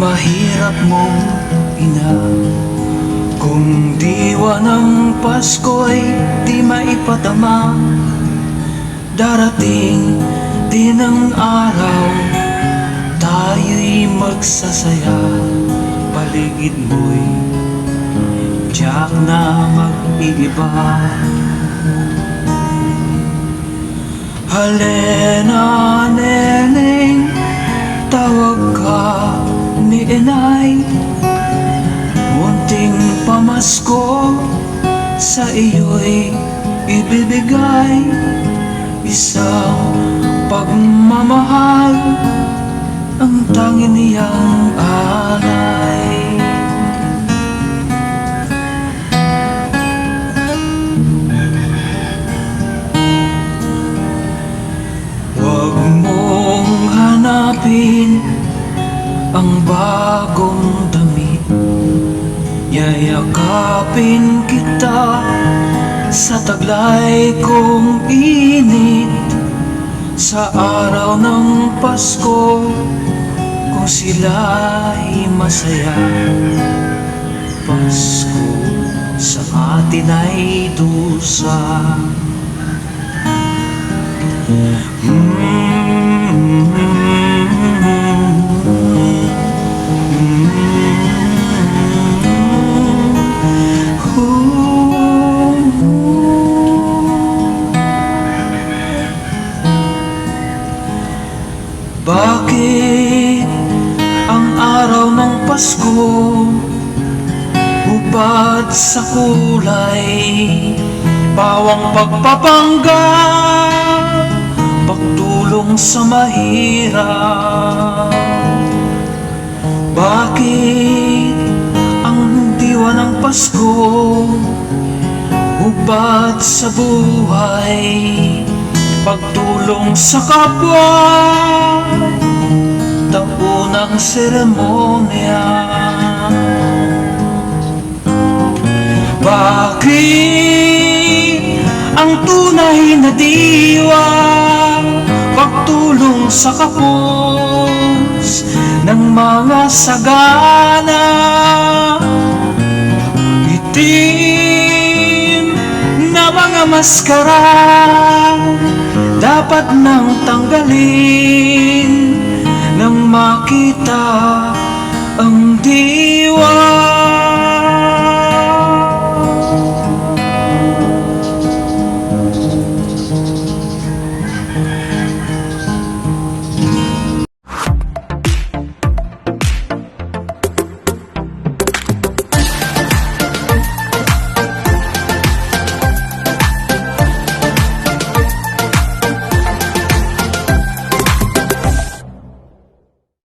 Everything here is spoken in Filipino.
mahirap mong ina. Kung diwa ng Pasko'y di maipadama, darating din ang araw tayo'y magsasaya. Paligid mo'y tiyak na mag-iiba. Halena, neneng, tawag ka ni inay. Munting pamasko sa iyo'y ibibigay. Isang pagmamahal ang tanging niyang alay. Huwag mong hanapin ang bagong damit, yayakapin kita sa taglay kong init. Sa araw ng Pasko, kung sila'y masaya, Pasko sa atin ay dusa. Bakit ang araw ng Pasko hubad sa kulay, pawang pagpapanggap, pagtulong sa mahirap? Bakit ang diwa ng Pasko hubad sa buhay, pagtulong sa kapwa, taunang seremonya? Bakit ang tunay na diwa, pagtulong sa kapos ng mga sagana? Itim na mga maskara dapat nang tanggalin nang makita ang diwa.